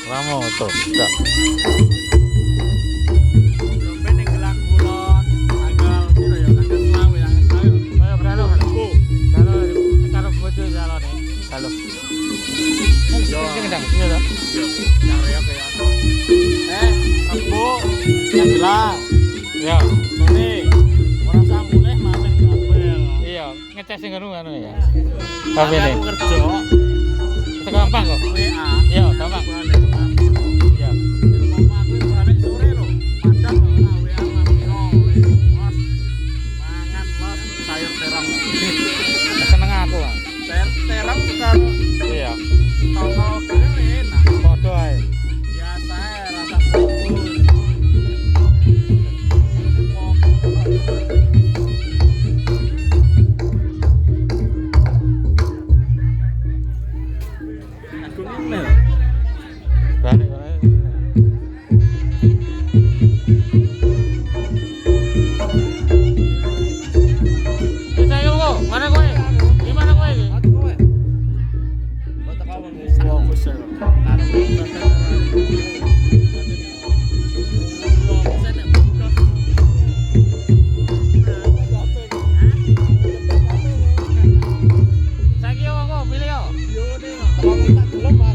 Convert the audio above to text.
Ramoto, dak. Ya, Ini orang samuleh maten kabel. iya, ngecek sing anu ya. Tapi Kabeh aku kerja itu gampang kok. WA. Iya, gampang. Balik. Iya. Mama aku balik sore lho. Padahal ora WA ngamino. Mas. Mangan mas sayur terang. Seneng aku, Bang. Sayur terang karo Iya. tongkol kene enak. Padha ae. Biasa ae rasa bubur. Aku email. Balik wae. Bisa yo kok. Mana kowe? Di mana kowe iki? Fokus ya. Saiki yo kok pilih yo. Yo nih.